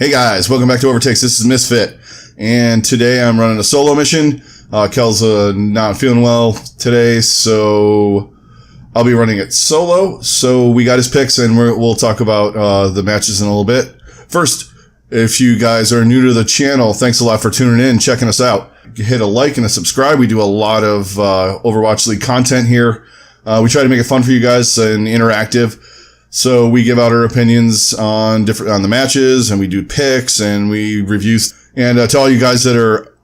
Hey guys, welcome back to Overtakes. This is Misfit, and today I'm running a solo mission. Kel's not feeling well today, so I'll be running it solo. So we got his picks, and we'll talk about the matches in a little bit. First, if you guys are new to the channel, thanks a lot for tuning in, checking us out. Hit a like and a subscribe. We do a lot of Overwatch League content here. We try to make it fun for you guys and interactive. So we give out our opinions on the matches, and we do picks, and we review. And to all you guys that are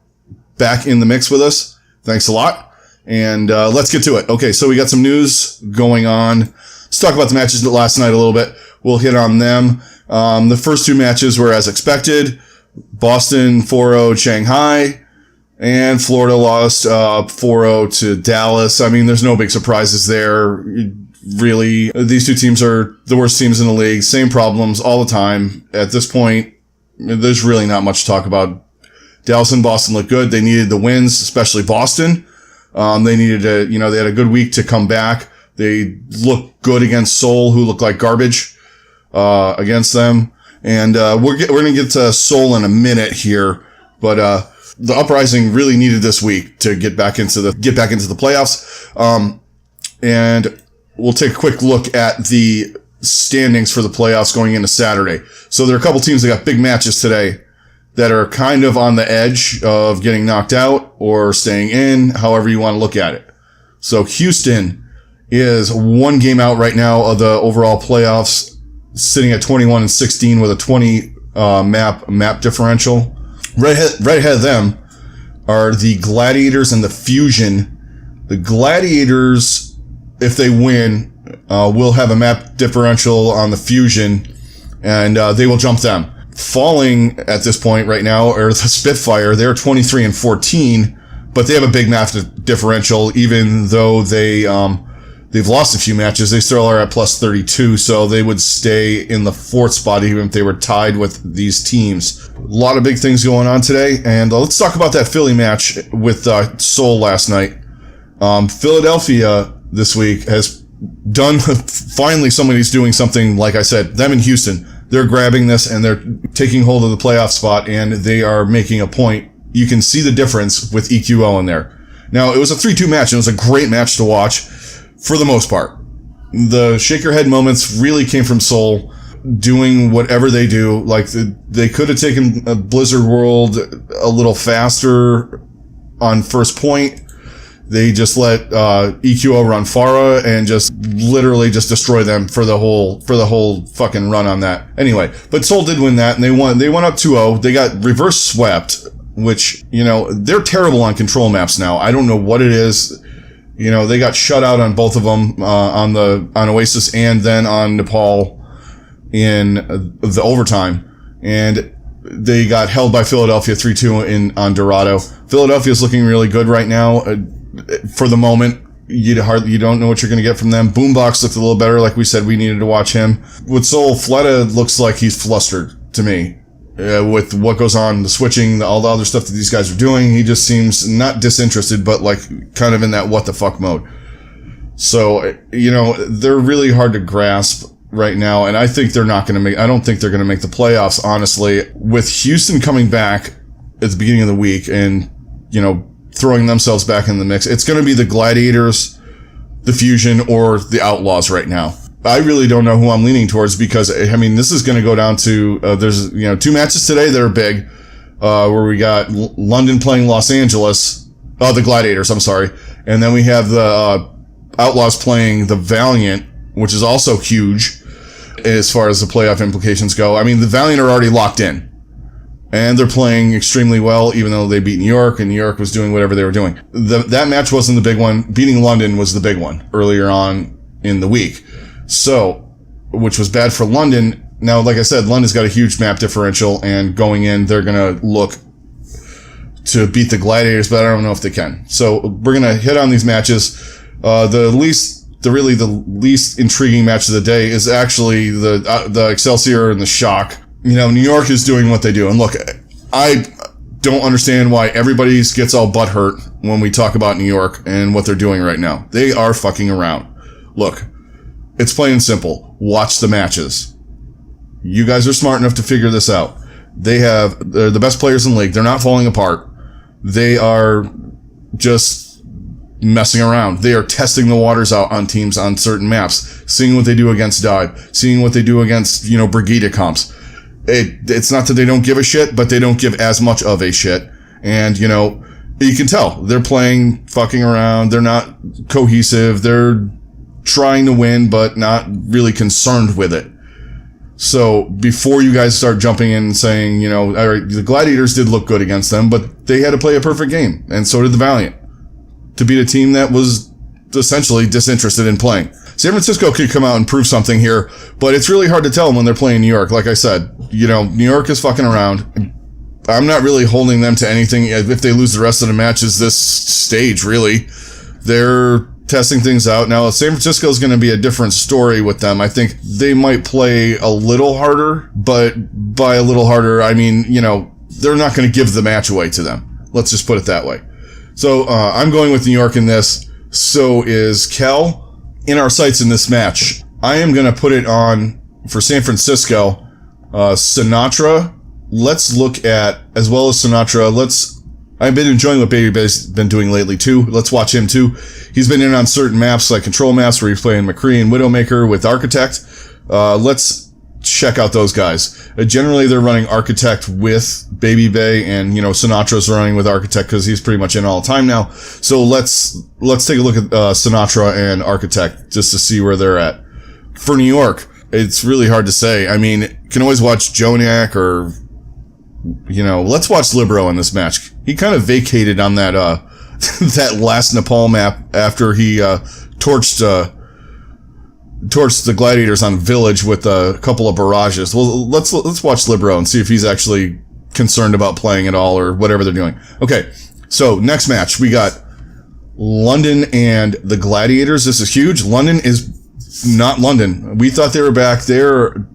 back in the mix with us, thanks a lot. And let's get to it. Okay, so we got some news going on. Let's talk about the matches last night a little bit. We'll hit on them. The first two matches were as expected. Boston 4-0 Shanghai, and Florida lost 4-0 to Dallas. I mean, there's no big surprises there. Really, these two teams are the worst teams in the league. Same problems all the time. At this point, there's really not much to talk about. Dallas and Boston look good. They needed the wins, especially Boston. They needed they had a good week to come back. They looked good against Seoul, who looked like garbage, against them. And, we're going to get to Seoul in a minute here. But, the Uprising really needed this week to get back into the playoffs. And we'll take a quick look at the standings for the playoffs going into Saturday. So there are a couple teams that got big matches today that are kind of on the edge of getting knocked out or staying in, however you want to look at it. So Houston is one game out right now of the overall playoffs, sitting at 21-16 with a 20 map differential. Right ahead of them are the Gladiators and the Fusion. The Gladiators, if they win, will have a map differential on the Fusion, and they will jump them. Falling at this point right now are the Spitfire. They're 23-14, but they have a big map differential, even though they've lost a few matches. They still are at plus 32, so they would stay in the fourth spot even if they were tied with these teams. A lot of big things going on today, and let's talk about that Philly match with Seoul last night. Philadelphia this week has done, finally somebody's doing something, like I said, them in Houston. They're grabbing this and they're taking hold of the playoff spot, and they are making a point. You can see the difference with EQO in there. Now, it was a 3-2 match, and it was a great match to watch for the most part. The shake your head moments really came from Seoul doing whatever they do. Like, they could have taken Blizzard World a little faster on first point. They just let EQO run Pharah and just literally just destroy them for the whole fucking run on that. Anyway, but Seoul did win that, and they won. They went up 2-0. They got reverse swept, which, they're terrible on control maps now. I don't know what it is. They got shut out on both of them, on Oasis and then on Nepal in the overtime, and they got held by Philadelphia 3-2 on Dorado. Philadelphia's looking really good right now. For the moment, you don't know what you're going to get from them. Boombox looked a little better. Like we said, we needed to watch him. With Seoul, Fleta looks like he's flustered to me. With what goes on, the switching, all the other stuff that these guys are doing. He just seems not disinterested, but like kind of in that what the fuck mode. So, they're really hard to grasp right now. And I think I don't think they're going to make the playoffs, honestly. With Houston coming back at the beginning of the week and, throwing themselves back in the mix, it's going to be the Gladiators, the Fusion, or the Outlaws right now. I really don't know who I'm leaning towards, because, this is going to go down to, there's, two matches today that are big, where we got London playing Los Angeles, the Gladiators, I'm sorry. And then we have the, Outlaws playing the Valiant, which is also huge as far as the playoff implications go. The Valiant are already locked in, and they're playing extremely well, even though they beat New York, and New York was doing whatever they were doing. That match wasn't the big one. Beating London was the big one earlier on in the week. So, which was bad for London. Now, like I said, London's got a huge map differential, and going in, they're going to look to beat the Gladiators, but I don't know if they can. So, we're going to hit on these matches. The least intriguing match of the day is actually the Excelsior and the Shock. New York is doing what they do. And look, I don't understand why everybody gets all butthurt when we talk about New York and what they're doing right now. They are fucking around. Look, it's plain and simple. Watch the matches. You guys are smart enough to figure this out. they're the best players in the league. They're not falling apart. They are just messing around. They are testing the waters out on teams on certain maps, seeing what they do against dive, seeing what they do against, Brigida comps. It's not that they don't give a shit, but they don't give as much of a shit. And, you can tell they're playing fucking around. They're not cohesive. They're trying to win, but not really concerned with it. So before you guys start jumping in and saying, all right, the Gladiators did look good against them, but they had to play a perfect game. And so did the Valiant to beat a team that was essentially disinterested in playing. San Francisco could come out and prove something here, but it's really hard to tell when they're playing New York. Like I said, New York is fucking around. I'm not really holding them to anything if they lose the rest of the matches this stage, really. They're testing things out. Now, San Francisco is going to be a different story with them. I think they might play a little harder, but by a little harder, I mean, they're not going to give the match away to them. Let's just put it that way. So, I'm going with New York in this. So is Kel. In our sights in this match, I am going to put it on for San Francisco, Sinatra. Let's look at, as well as Sinatra, I've been enjoying what Baby Bay's been doing lately too. Let's watch him too. He's been in on certain maps, like control maps, where he's playing McCree and Widowmaker with Architect. Let's check out those guys. Generally, they're running Architect with Baby Bay, and, Sinatra's running with Architect because he's pretty much in all the time now. So let's take a look at Sinatra and Architect just to see where they're at. For New York, it's really hard to say. I mean, you can always watch Joniak or... let's watch Libero in this match. He kind of vacated on that, that last Nepal map after he, torched the Gladiators on Village with a couple of barrages. Well, let's watch Libero and see if he's actually concerned about playing at all or whatever they're doing. Okay. So next match, we got London and the Gladiators. This is huge. London is not London. We thought they were back. They're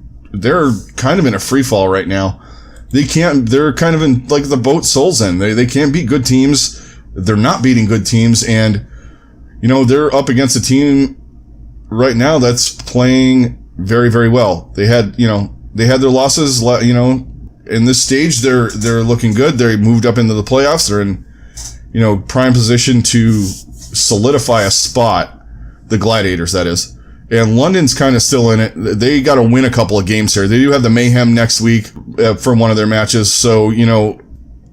kind of in a free fall right now. They're kind of in like the boat Soul's in. They can't beat good teams. They're not beating good teams. And, they're up against a team right now that's playing very, very well. They had their losses, in this stage, they're looking good. They moved up into the playoffs. They're in, prime position to solidify a spot. The Gladiators, that is. And London's kind of still in it. They got to win a couple of games here. They do have the Mayhem next week for one of their matches. So,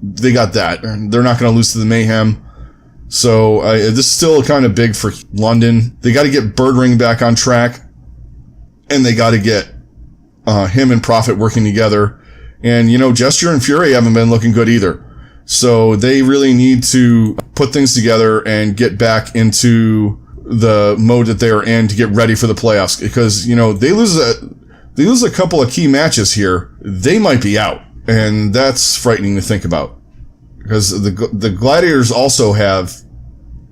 they got that. They're not going to lose to the Mayhem. So, this is still kind of big for London. They got to get Birdring back on track. And they got to get him and Prophet working together. And, Gesture and Fury haven't been looking good either. So, they really need to put things together and get back into the mode that they are in to get ready for the playoffs, because they lose a couple of key matches here, they might be out, and that's frightening to think about, because the Gladiators also have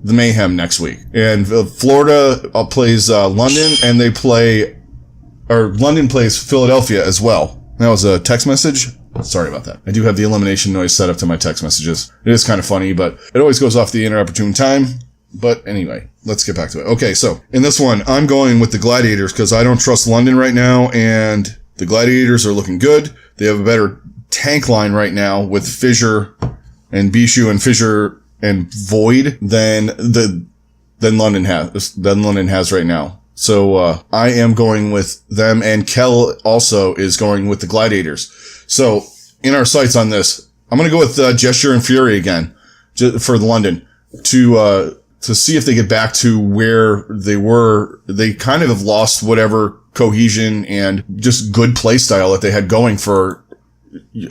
the Mayhem next week, and Florida plays London, and London plays Philadelphia as well. That was a text message. Sorry about that. I do have the elimination noise set up to my text messages. It is kind of funny, but it always goes off the inopportune time. But anyway, let's get back to it. Okay, so in this one, I'm going with the Gladiators because I don't trust London right now, and the Gladiators are looking good. They have a better tank line right now with Fissure and Bishu and Fissure and Void than London has right now. So I am going with them, and Kel also is going with the Gladiators. So in our sights on this, I'm going to go with Gesture and Fury again for London to see if they get back to where they were. They kind of have lost whatever cohesion and just good play style that they had going for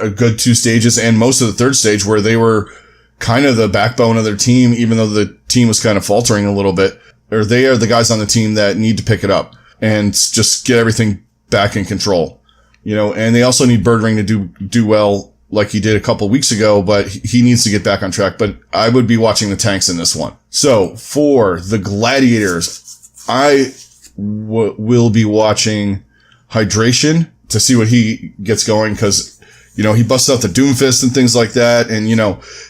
a good 2 stages and most of the 3rd stage, where they were kind of the backbone of their team, even though the team was kind of faltering a little bit. Or they are the guys on the team that need to pick it up and just get everything back in control. And they also need Birdring to do well like he did a couple weeks ago, but he needs to get back on track. But I would be watching the tanks in this one. So for the Gladiators, I will be watching Hydration to see what he gets going, because, he busts out the Doomfist and things like that. And,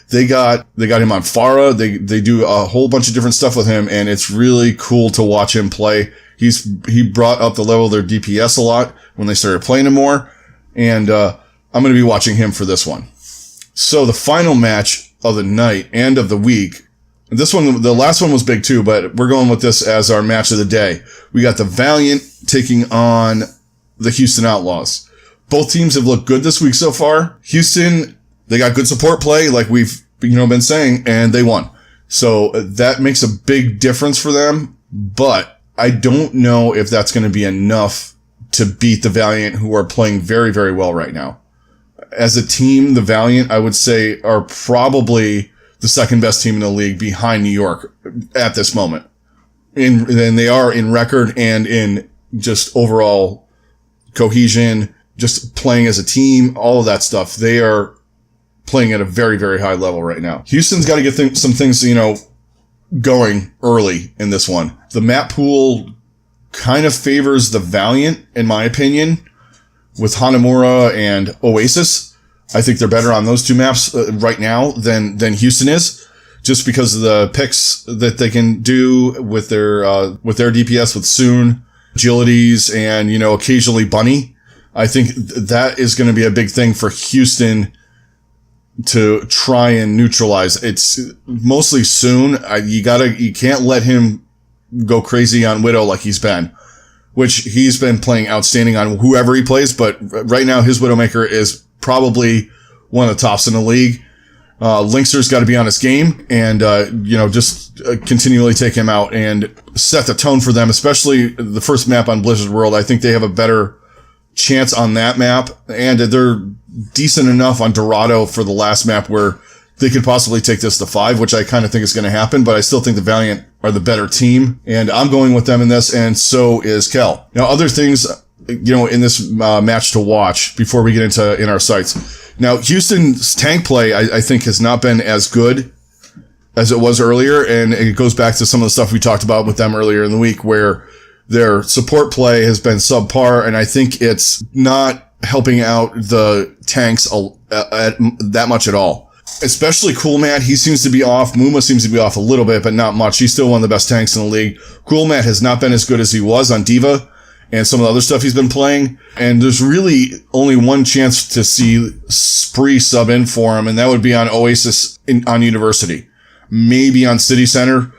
they got him on Pharah. They do a whole bunch of different stuff with him, and it's really cool to watch him play. He brought up the level of their DPS a lot when they started playing him more. And, I'm going to be watching him for this one. So the final match of the night and of the week, this one, the last one was big too, but we're going with this as our match of the day. We got the Valiant taking on the Houston Outlaws. Both teams have looked good this week so far. Houston, they got good support play, like we've been saying, and they won. So that makes a big difference for them, but I don't know if that's going to be enough to beat the Valiant, who are playing very, very well right now. As a team, the Valiant, I would say, are probably the second best team in the league behind New York at this moment. And they are in record and in just overall cohesion, just playing as a team, all of that stuff. They are playing at a very, very high level right now. Houston's got to get some things, going early in this one. The map pool kind of favors the Valiant, in my opinion, with Hanamura and Oasis. I think they're better on those two maps right now than Houston is, just because of the picks that they can do with their DPS with Soon, Agilities, and, occasionally Bunny. I think that is going to be a big thing for Houston to try and neutralize. It's mostly Soon. You can't let him go crazy on Widow like he's been, which he's been playing outstanding on whoever he plays. But right now, his Widowmaker is probably one of the tops in the league. Linkster's got to be on his game and, just continually take him out and set the tone for them, especially the first map on Blizzard World. I think they have a better chance on that map, and they're decent enough on Dorado for the last map where they could possibly take this to 5, which I kind of think is going to happen, but I still think the Valiant are the better team, and I'm going with them in this, and so is Kel. Now, other things, in this match to watch before we get in our sights. Now, Houston's tank play, I think, has not been as good as it was earlier, and it goes back to some of the stuff we talked about with them earlier in the week, where their support play has been subpar, and I think it's not helping out the tanks that much at all. Especially Cool Matt, he seems to be off. Muma seems to be off a little bit, but not much. He's still one of the best tanks in the league. Cool Matt has not been as good as he was on Diva and some of the other stuff he's been playing. And there's really only one chance to see Spree sub in for him, and that would be on Oasis on University. Maybe on City Center.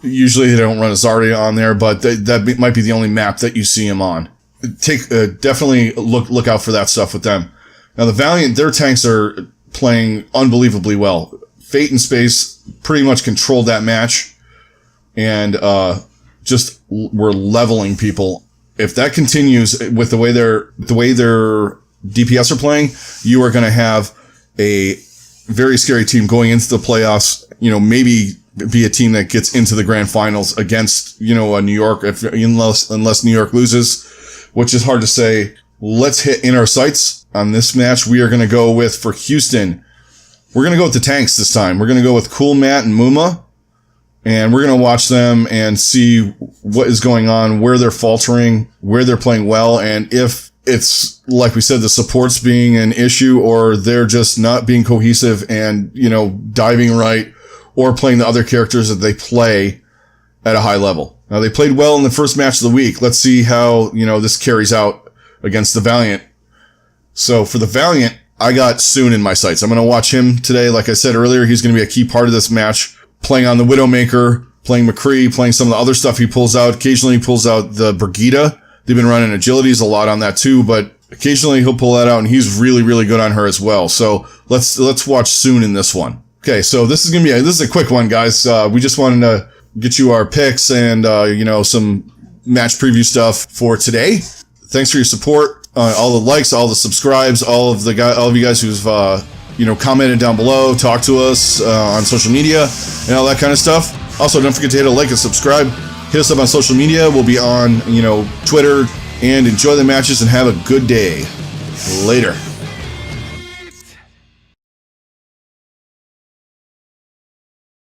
Usually they don't run a Zarya on there, but that might be the only map that you see him on. Definitely look out for that stuff with them. Now the Valiant, their tanks are playing unbelievably well. Fate and Space pretty much controlled that match, and just were leveling people. If that continues with the way their DPS are playing, you are going to have a very scary team going into the playoffs. Maybe be a team that gets into the grand finals against a New York, unless New York loses, which is hard to say. Let's hit in our sights on this match. We are going to go with, for Houston, we're going to go with the tanks this time. We're going to go with Cool Matt and Muma, and we're going to watch them and see what is going on, where they're faltering, where they're playing well, and if it's, like we said, the support's being an issue, or they're just not being cohesive and, diving right, or playing the other characters that they play at a high level. Now, they played well in the first match of the week. Let's see how, this carries out against the Valiant. So for the Valiant, I got Soon in my sights. I'm going to watch him today. Like I said earlier, he's going to be a key part of this match, playing on the Widowmaker, playing McCree, playing some of the other stuff he pulls out. Occasionally he pulls out the Brigida. They've been running Agilities a lot on that too, but occasionally he'll pull that out, and he's really, really good on her as well. So let's watch Soon in this one. Okay, so this is a quick one, guys. We just wanted to get you our picks and, some match preview stuff for today. Thanks for your support, all the likes, all the subscribes, all of you guys who've, commented down below, talked to us on social media, and all that kind of stuff. Also, don't forget to hit a like and subscribe. Hit us up on social media. We'll be on, Twitter, and enjoy the matches and have a good day. Later.